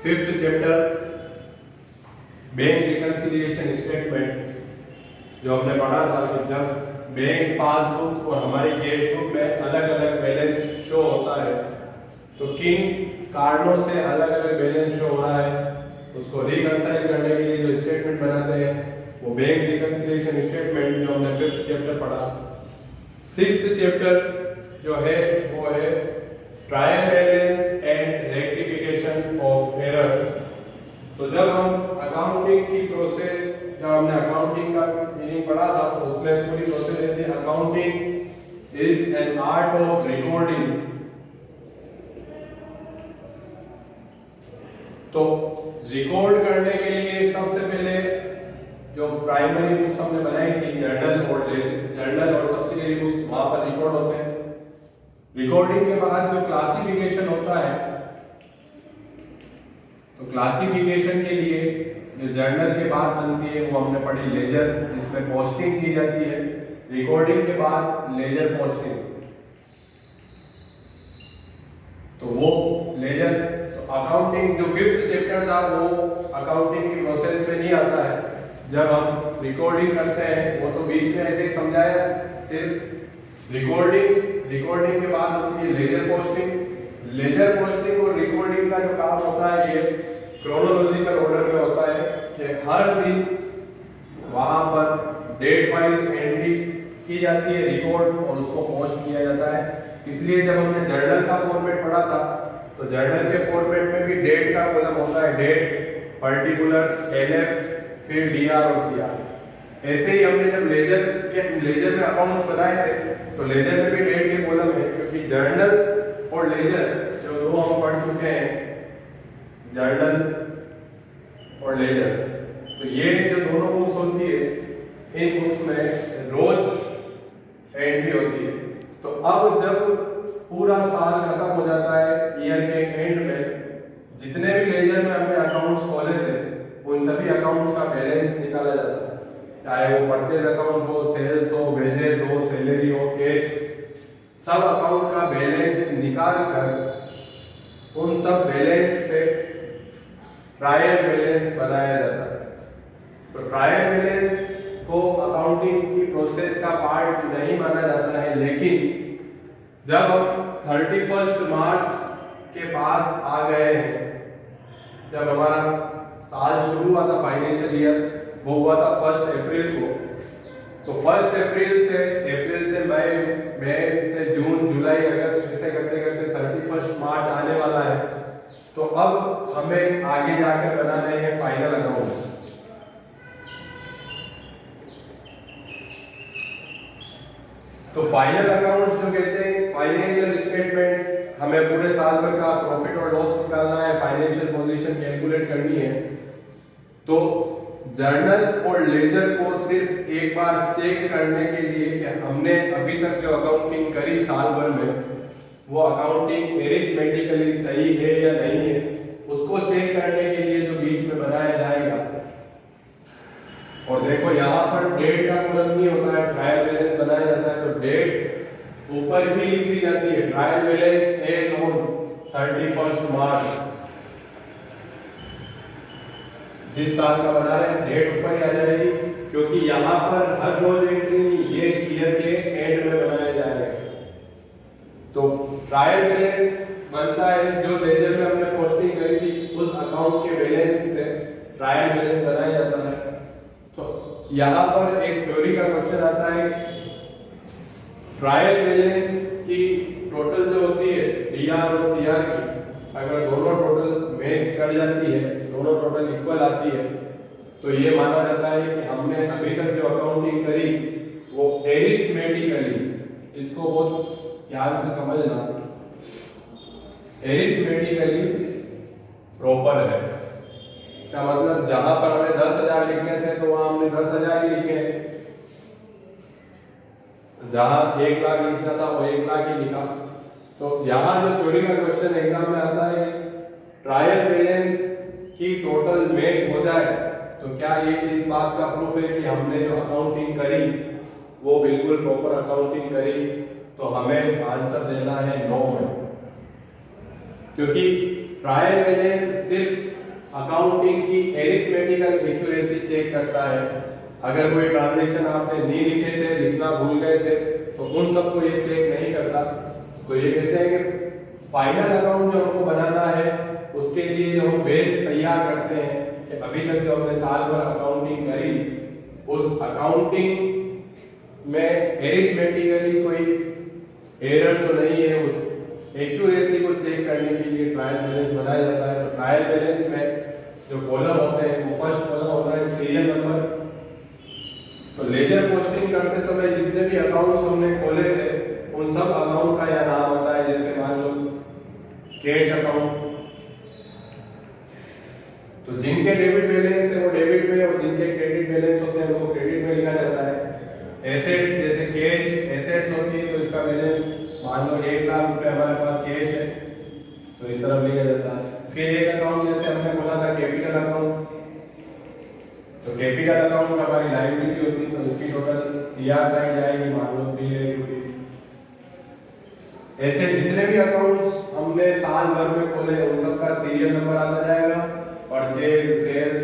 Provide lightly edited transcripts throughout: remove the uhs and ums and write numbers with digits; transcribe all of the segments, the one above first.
Fifth chapter bank reconciliation statement जो हमने पढ़ा था कि जब बैंक पासबुक और हमारी कैश बुक में अलग अलग बैलेंस शो होता है तो किन कारणों से अलग अलग बैलेंस शो हो रहा है उसको रिकंसाइल करने के लिए जो स्टेटमेंट बनाते हैं वो बैंक रिकंसिलिएशन स्टेटमेंट जो हमने फिफ्थ चैप्टर पढ़ा। सिक्स्थ चैप्टर जो है वो है trial balance and rectification of errors. तो जब हम अकाउंटिंग की प्रोसेस जब हमने अकाउंटिंग का मीनिंग पढ़ा था तो उसमें पूरी प्रोसेस रहती है accounting is an art of recording. तो रिकॉर्ड करने के लिए सबसे पहले जो प्राइमरी बुक्स हमने बनाई थी जर्नल और सब्सिडियरी बुक्स वहां पर रिकॉर्ड होते हैं। रिकॉर्डिंग के बाद जो क्लासिफिकेशन होता है तो क्लासिफिकेशन के लिए जो जर्नल के बाद बनती है वो हमने पढ़ी लेजर जिसमें पोस्टिंग की जाती है। रिकॉर्डिंग के बाद लेजर पोस्टिंग तो वो लेजर अकाउंटिंग जो फिफ्थ चैप्टर था वो अकाउंटिंग की प्रोसेस में नहीं आता है। जब हम रिकॉर्डिंग करते हैं वो तो बीच में ऐसे समझाया सिर्फ रिकॉर्डिंग के बाद होती है लेजर पोस्टिंग और रिकॉर्डिंग का जो काम होता है ये क्रोनोलॉजिकल ऑर्डर में होता है कि हर दिन वहां पर डेट वाइज एंट्री की जाती है रिकॉर्ड और उसको पोस्ट किया जाता है। इसलिए जब हमने जर्नल का फॉर्मेट पढ़ा था तो जर्नल के फॉर्मेट में भी डेट का कॉलम होता है, डेट पर्टिकुलर्स एलएफ फिर डीआर और सीआर। ऐसे ही हमने जब लेजर में अकाउंट्स बनाए थे तो लेजर में भी डेट के कॉलम है क्योंकि जर्नल और लेजर जो दो हम पढ़ चुके हैं जर्नल और लेजर तो ये जो दोनों बुक्स होती है इन बुक्स में रोज एंट्री होती है। तो अब जब पूरा साल खत्म हो जाता है ईयर के एंड में जितने भी लेजर में हमने अकाउंट्स खोले थे उन सभी अकाउंट्स का बैलेंस निकाला जाता है, चाहे वो परचेज अकाउंट हो, सेल्स हो, वेजेस हो, सैलरी हो, कैश, सब अकाउंट का बैलेंस निकाल कर उन सब बैलेंस से ट्रायल बैलेंस बनाया जाता है। तो ट्रायल बैलेंस को अकाउंटिंग की प्रोसेस का पार्ट नहीं माना जाता है, लेकिन जब हम 31 मार्च के पास आ गए हैं, जब हमारा साल शुरू हुआ था फाइनेंशियल ईयर वो हुआ था 1 अप्रैल को, तो 1 अप्रैल से मई से जून जुलाई अगस्त ऐसे करते करते 31 मार्च आने वाला है। तो अब हमें आगे जाकर बनाने हैं फाइनल अकाउंट। तो फाइनल अकाउंट जो कहते हैं फाइनेंशियल स्टेटमेंट हमें पूरे साल भर का प्रॉफिट और लॉस निकालना है, फाइनेंशियल पोजीशन कैलकुलेट करनी है। तो जर्नल और लेजर को सिर्फ एक बार चेक करने के लिए कि हमने अभी तक जो अकाउंटिंग करी साल भर में वो अकाउंटिंग एरिथमेटिकली सही है या नहीं है उसको चेक करने के लिए जो बीच में बनाया जाएगा। और देखो यहाँ पर डेट का कॉलम नहीं होता है, ट्रायल बैलेंस बनाया जाता है तो डेट ऊपर भी लिखी जाती है, ट्रायल बैलेंस एज ऑन 31 मार्च। जिस साल का बना रहे हैं डेट ऊपर ही आ जाएगी क्योंकि यहाँ पर हर रोज एंट्री ये ईयर के एंड में बनाया जाएगा। तो ट्रायल बैलेंस बनता है जो लेजर में हमने पोस्टिंग करी थी उस अकाउंट के बैलेंस से ट्रायल बैलेंस बनाया जाता है। तो यहाँ पर एक थ्योरी का क्वेश्चन आता है, ट्रायल बैलेंस की टोटल जो होती है डीआर और सीआर की, अगर दोनों टोटल मैच कर जाती है, दोनों टोटल इक्वल आती है तो ये माना जाता है कि हमने अभी तक जो अकाउंटिंग करी वो एरिथमेटिकली, इसको बहुत ध्यान से समझना, एरिथमेटिकली प्रॉपर है। इसका मतलब जहां पर हमें 10,000 लिखने थे तो वहां हमने 10,000 ही लिखे, जहां 1 लाख लिखना था वो 1 लाख ही लिखा। तो यहाँ जो थ्योरी का क्वेश्चन एग्जाम में आता है ट्रायल बैलेंस की टोटल मैच हो जाए तो क्या ये इस बात का प्रूफ है कि हमने जो अकाउंटिंग करी वो बिल्कुल प्रॉपर अकाउंटिंग करी, तो हमें आंसर देना है नो में, क्योंकि ट्रायल बैलेंस सिर्फ अकाउंटिंग की एरिथमेटिकल एक्यूरेसी चेक करता है। अगर कोई ट्रांजैक्शन आपने नहीं लिखे थे, लिखना भूल गए थे, तो उन सबको ये चेक नहीं करता। तो ये कहते हैं कि फाइनल अकाउंट जो हमको बनाना है उसके लिए जो हम बेस तैयार करते हैं कि अभी तक जो हमने साल भर अकाउंटिंग करी उस अकाउंटिंग में एरिथमेटिकली कोई एरर तो नहीं है, उस एक्यूरेसी को चेक करने के लिए ट्रायल बैलेंस बनाया जाता है। तो ट्रायल बैलेंस में जो कॉलम होते हैं वो फर्स्ट कॉलम होता है सीरियल नंबर। तो लेजर पोस्टिंग करते समय जितने भी अकाउंट्स हमने खोले थे उन सब अकाउंट का यह नाम होता है। जैसे मान लो कैश अकाउंट, तो जिनके डेबिट बैलेंस है वो डेबिट में और जिनके क्रेडिट बैलेंस होते हैं उनको क्रेडिट में लिखा जाता है। एसेट जैसे कैश एसेट्स होती है तो इसका बैलेंस मान लो 1 लाख रुपए हमारे पास कैश है तो इस तरफ लिखा जाता है। फिर एक अकाउंट जैसे हमने बोला था कैपिटल अकाउंट, तो कैपिटल अकाउंट हमारी लायबिलिटी होती है तो इसकी टोटल सीआर साइड जाएगी मान लो 3 लाख रुपए। ऐसे जितने भी अकाउंट्स हमने साल भर में खोले उन सब का सीरियल नंबर आता जाएगा, परचेज सेल्स,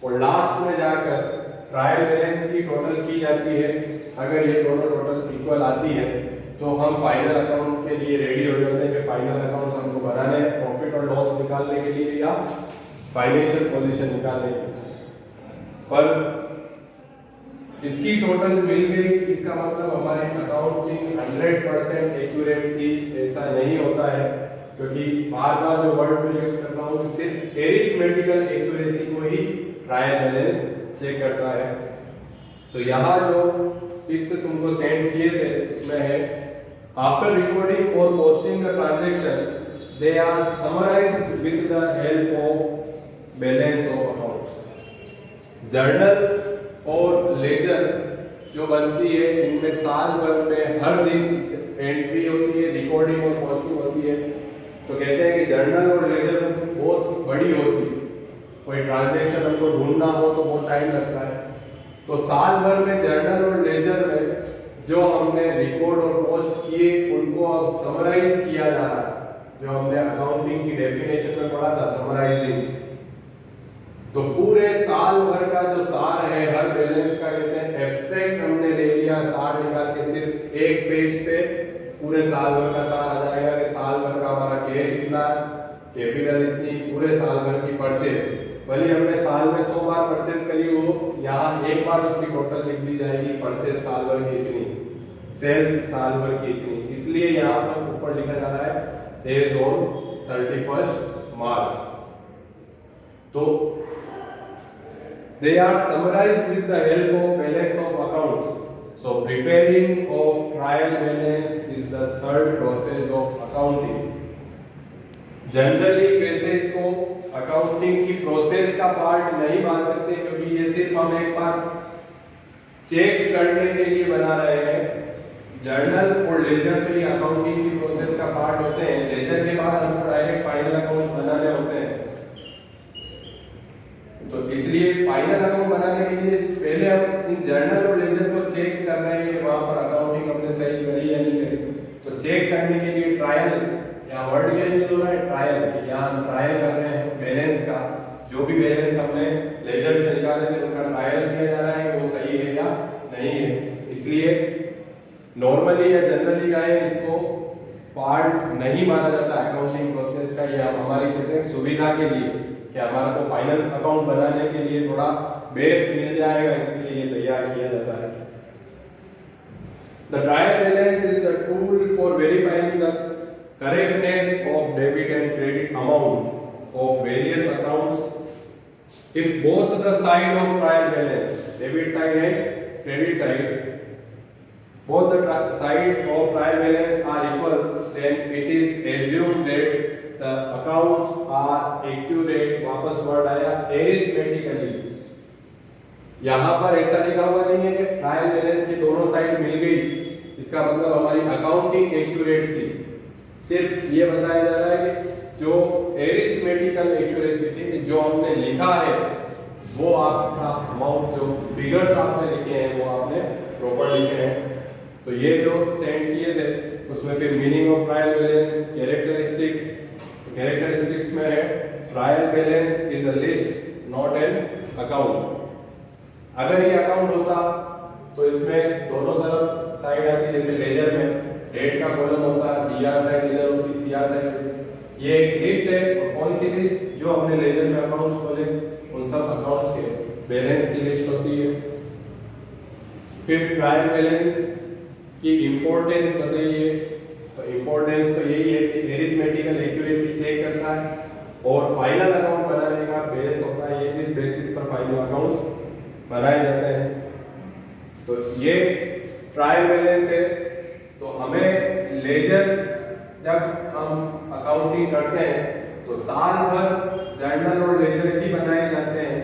और लास्ट में जाकर ट्रायल बैलेंस की टोटल की जाती है। अगर ये दोनों टोटल इक्वल आती है तो हम फाइनल अकाउंट के लिए रेडी हो जाते हैं कि फाइनल अकाउंट्स हमको बनाने हैं प्रॉफिट और लॉस निकालने के लिए या फाइनेंशियल पोजीशन निकालने के लिए। पर इसकी टोटल मिल गई, इसका मतलब हमारे अकाउंटिंग 100% एक्यूरेट थी, ऐसा नहीं होता है। क्योंकि बार बार जो वर्ड में यूज करता हूँ सिर्फ एरिथमेटिकल एक्यूरेसी को ही ट्रायल बैलेंस चेक करता है। तो यहाँ जो पिक्स तुमको सेंड किए थे उसमें है आफ्टर रिकॉर्डिंग और posting the transaction they are summarised with the help of balance of accounts. Journal और लेजर जो बनती है इनमें साल भर में हर दिन एंट्री होती है, रिकॉर्डिंग और पोस्टिंग होती है। तो कहते हैं कि जर्नल और लेजर बुक बहुत बड़ी होती है, कोई ट्रांजैक्शन हमको ढूंढना हो तो बहुत टाइम लगता है। तो साल भर में जर्नल और लेजर में जो हमने रिकॉर्ड और पोस्ट किए उनको अब समराइज किया जा रहा है। जो हमने अकाउंटिंग की डेफिनेशन में पढ़ा था समराइजिंग, तो पूरे साल भर का जो सार है हर बैलेंस का कहते हैं एब्स्ट्रैक्ट हमने ले लिया, सार निकाल के सिर्फ एक पेज पे पूरे साल भर का सार आ जाएगा कि साल भर का हमारा कैश इतना, कैपिटल इतनी, पूरे साल भर की परचेज, भले हमने साल में 100 बार परचेज करी हो, यहाँ एक बार उसकी टोटल लिख दी जाएगी परचेज साल भर की इतनी, सेल्स साल भर की इतनी। इसलिए यहाँ पर ऊपर लिखा जा रहा है एज ऑन 31 मार्च। तो they are summarized with the help of balance of accounts. So preparing of trial balance is the third process of accounting. Generally वैसे इसको अकाउंटिंग की प्रोसेस का पार्ट नहीं मान सकते क्योंकि ये सिर्फ हम एक बार चेक करने के लिए बना रहे हैं। जर्नल और लेजर तो ये अकाउंटिंग की प्रोसेस का पार्ट होते हैं। लेजर के बाद हमको डायरेक्ट फाइनल अकाउंट्स बनाने होते हैं, तो इसलिए फाइनल अकाउंट बनाने के लिए पहले हम इन जर्नल और लेजर को चेक कर रहे हैं कि वहां पर अकाउंटिंग हमने सही करी या नहीं करी। तो चेक करने के लिए ट्रायल, यहाँ वर्ड क्या यूज हो रहा है ट्रायल, यहाँ हम ट्रायल कर रहे हैं बैलेंस का। जो भी बैलेंस हमने लेजर से निकाले थे उनका ट्रायल किया जा रहा है कि वो सही है या नहीं है। इसलिए नॉर्मली या जनरली गाय इसको पार्ट नहीं माना जाता अकाउंटिंग प्रोसेस का। ये हमारी कहते हैं सुविधा के लिए कि हमारा को फाइनल अकाउंट बनाने के लिए थोड़ा बेस मिल जाएगा, इसलिए ये तैयार किया जाता है। The trial balance is the tool for verifying the correctness of debit and credit amount of various accounts if both the side of trial balance, debit side and credit side, both the sides of trial balance are equal, then it is assumed that the accounts are accurate। वापस word आया arithmetically। यहाँ पर ऐसा लिखा हुआ नहीं है कि ट्रायल बैलेंस की दोनों साइड मिल गई, इसका मतलब हमारी अकाउंटिंग एक्यूरेट थी। सिर्फ ये बताया जा रहा है कि जो एरिथमेटिकल एक्यूरेसी थी, जो हमने लिखा है वो आपका अमाउंट, जो फिगर्स आपने लिखे हैं वो आपने प्रॉपर लिखे हैं। तो ये जो सेंड किए थे उसमें फिर meaning of trial balance, characteristics, characteristics में है trial balance is a list not an account. अगर ये अकाउंट होता तो इसमें दोनों तरफ साइड आती, जैसे लेजर में डेट का कॉलम होता, डीआर साइड इधर होती, सीआर साइड। ये एक लिस्ट है, और कौन सी लिस्ट? जो हमने लेजर में अकाउंट्स खोले उन सब अकाउंट्स के बैलेंस की लिस्ट होती है। फिर ट्रायल बैलेंस की इंपॉर्टेंस बताइए। तो इंपॉर्टेंस तो यही है कि एरिथमेटिकल एक्यूरेसी चेक करता है और फाइनल अकाउंट बनाने का बेस होता है। ये इस बेसिस पर फाइनल अकाउंट्स बनाए जाते हैं। तो ये ट्रायल बैलेंस है। तो हमें लेजर जब हम अकाउंटिंग करते हैं तो साल भर जर्नल और लेजर ही बनाए जाते हैं।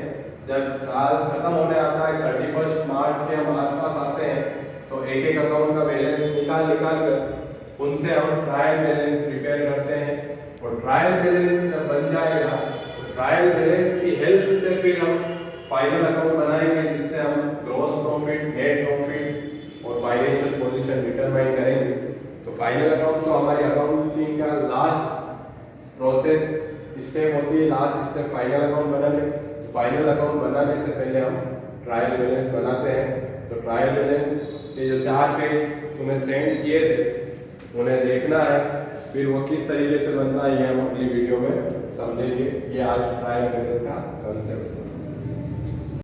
जब साल खत्म होने आता है 31 मार्च के हम आसपास आते हैं तो एक एक अकाउंट का बैलेंस निकाल कर उनसे हम ट्रायल बैलेंस प्रिपेयर करते हैं। और ट्रायल बैलेंस जब बन जाएगा तो ट्रायल बैलेंस की हेल्प से फिर हम फाइनल अकाउंट बनाएंगे, जिससे हम ग्रॉस प्रॉफिट, नेट प्रॉफिट और फाइनेंशियल पोजीशन डिटरमाइन करेंगे। तो फाइनल अकाउंट तो हमारी अकाउंटिंग का लास्ट प्रोसेस स्टेप होती है, लास्ट स्टेप फाइनल अकाउंट बनाने। फाइनल अकाउंट बनाने से पहले हम ट्रायल बैलेंस बनाते हैं। तो ट्रायल बैलेंस के जो 4 पेज तुम्हें सेंड किए थे उन्हें देखना है, फिर वो किस तरीके से बनता है ये हम अगली वीडियो में समझेंगे। ये आज ट्रायल बैलेंस का कंसेप्ट है।